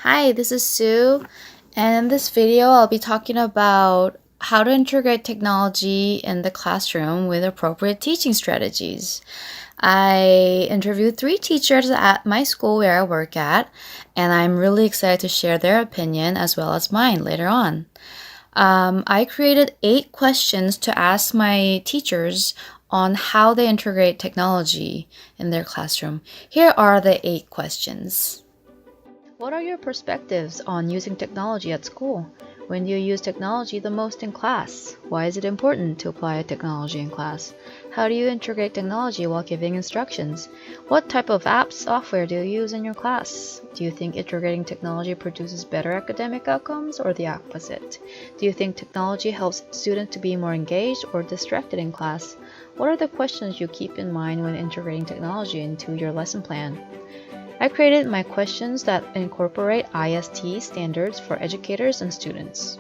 Hi, this is Sue, and in this video, I'll be talking about how to integrate technology in the classroom with appropriate teaching strategies. I interviewed three teachers at my school where I work at, and I'm really excited to share their opinion as well as mine later on. I created 8 questions to ask my teachers on how they integrate technology in their classroom. Here are the 8 questions. What are your perspectives on using technology at school? When do you use technology the most in class? Why is it important to apply technology in class? How do you integrate technology while giving instructions? What type of apps, software do you use in your class? Do you think integrating technology produces better academic outcomes or the opposite? Do you think technology helps students to be more engaged or distracted in class? What are the questions you keep in mind when integrating technology into your lesson plan? I created my questions that incorporate IST standards for educators and students.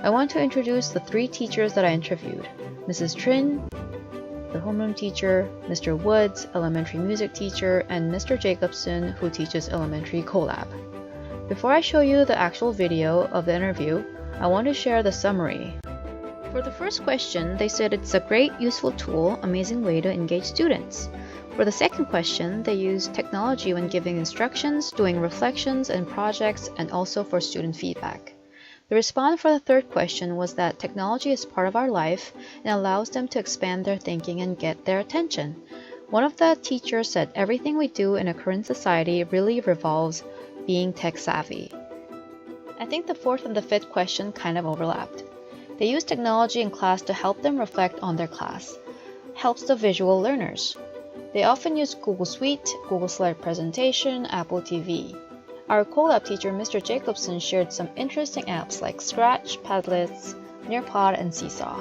I want to introduce the three teachers that I interviewed: Mrs. Trin, the homeroom teacher, Mr. Woods, elementary music teacher, and Mr. Jacobson, who teaches elementary collab. Before I show you the actual video of the interview, I want to share the summary. For the first question, they said it's a great, useful tool, amazing way to engage students. For the second question, they use technology when giving instructions, doing reflections and projects, and also for student feedback. The response for the third question was that technology is part of our life and allows them to expand their thinking and get their attention. One of the teachers said everything we do in a current society really revolves being tech savvy. I think the fourth and the fifth question kind of overlapped. They use technology in class to help them reflect on their class. Helps the visual learners. They often use Google Suite, Google Slide Presentation, Apple TV. Our Colab teacher, Mr. Jacobson, shared some interesting apps like Scratch, Padlets, Nearpod, and Seesaw.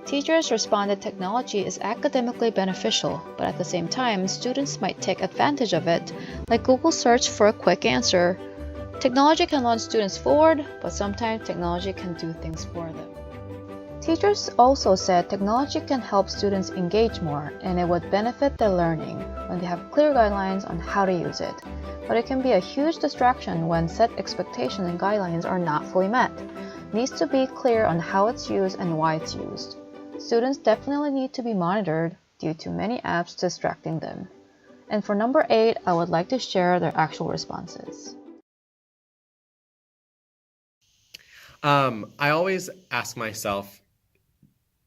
Teachers responded technology is academically beneficial, but at the same time, students might take advantage of it, like Google Search for a quick answer. Technology can launch students forward, but sometimes technology can do things for them. Teachers also said technology can help students engage more, and it would benefit their learning when they have clear guidelines on how to use it. But it can be a huge distraction when set expectations and guidelines are not fully met. It needs to be clear on how it's used and why it's used. Students definitely need to be monitored due to many apps distracting them. And for number 8, I would like to share their actual responses. I always ask myself,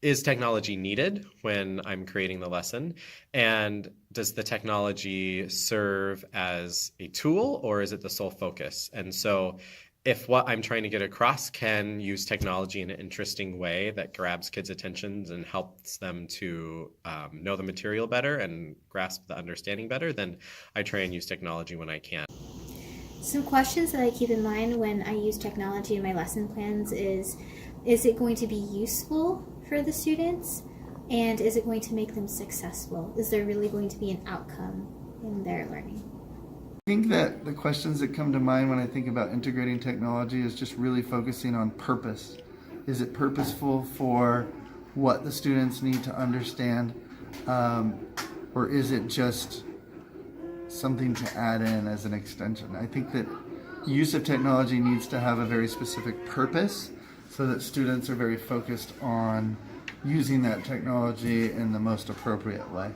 is technology needed when I'm creating the lesson? And does the technology serve as a tool or is it the sole focus? And so if what I'm trying to get across can use technology in an interesting way that grabs kids' attentions and helps them to know the material better and grasp the understanding better, then I try and use technology when I can. Some questions that I keep in mind when I use technology in my lesson plans is it going to be useful for the students? And is it going to make them successful? Is there really going to be an outcome in their learning? I think that the questions that come to mind when I think about integrating technology is just really focusing on purpose. Is it purposeful for what the students need to understand? Or is it just something to add in as an extension? I think that use of technology needs to have a very specific purpose so that students are very focused on using that technology in the most appropriate way.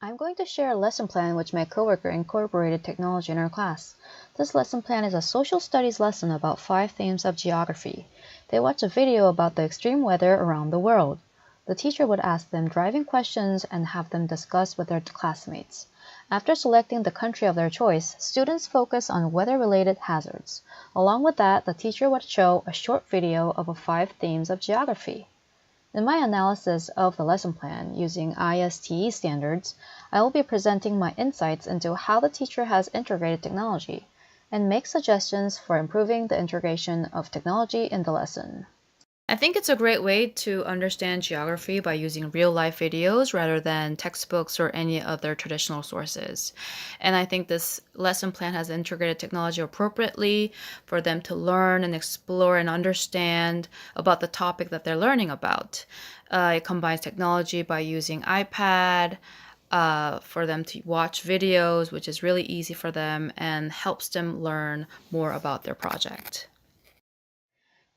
I'm going to share a lesson plan in which my coworker incorporated technology in our class. This lesson plan is a social studies lesson about 5 themes of geography. They watch a video about the extreme weather around the world. The teacher would ask them driving questions and have them discuss with their classmates. After selecting the country of their choice, students focus on weather-related hazards. Along with that, the teacher would show a short video of the 5 themes of geography. In my analysis of the lesson plan using ISTE standards, I will be presenting my insights into how the teacher has integrated technology and make suggestions for improving the integration of technology in the lesson. I think it's a great way to understand geography by using real-life videos rather than textbooks or any other traditional sources. And I think this lesson plan has integrated technology appropriately for them to learn and explore and understand about the topic that they're learning about. It combines technology by using iPad, for them to watch videos, which is really easy for them and helps them learn more about their project.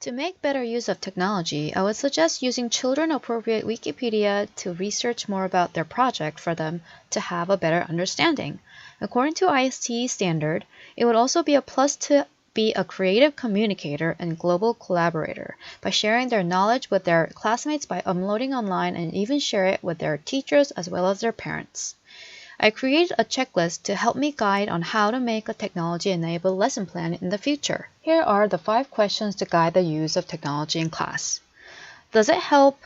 To make better use of technology, I would suggest using children-appropriate Wikipedia to research more about their project for them to have a better understanding. According to ISTE standard, it would also be a plus to be a creative communicator and global collaborator by sharing their knowledge with their classmates by uploading online and even share it with their teachers as well as their parents. I created a checklist to help me guide on how to make a technology-enabled lesson plan in the future. Here are the 5 questions to guide the use of technology in class. Does it help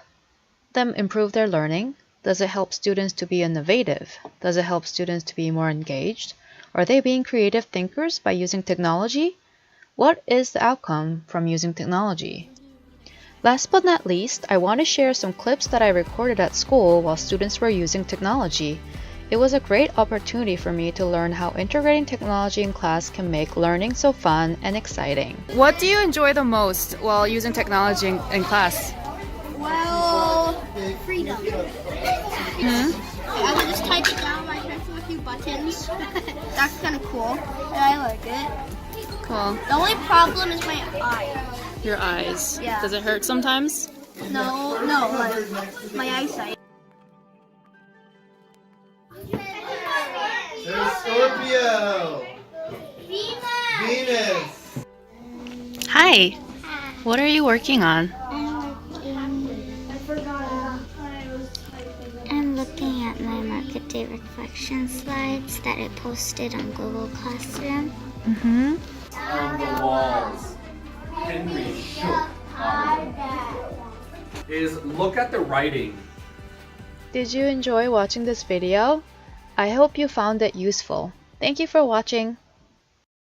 them improve their learning? Does it help students to be innovative? Does it help students to be more engaged? Are they being creative thinkers by using technology? What is the outcome from using technology? Last but not least, I want to share some clips that I recorded at school while students were using technology. It was a great opportunity for me to learn how integrating technology in class can make learning so fun and exciting. What do you enjoy the most while using technology in class? Well, freedom. I can just type it down by pressing a few buttons. That's kind of cool, and I like it. Cool. The only problem is my eyes. Your eyes. Yeah. Does it hurt sometimes? No, like my eyesight. There's Scorpio. Venus. Hi. What are you working on? I'm looking at my market day reflection slides that I posted on Google Classroom. Mm-hmm. On the walls. Henry shook is look at the writing. Did you enjoy watching this video? I hope you found it useful. Thank you for watching.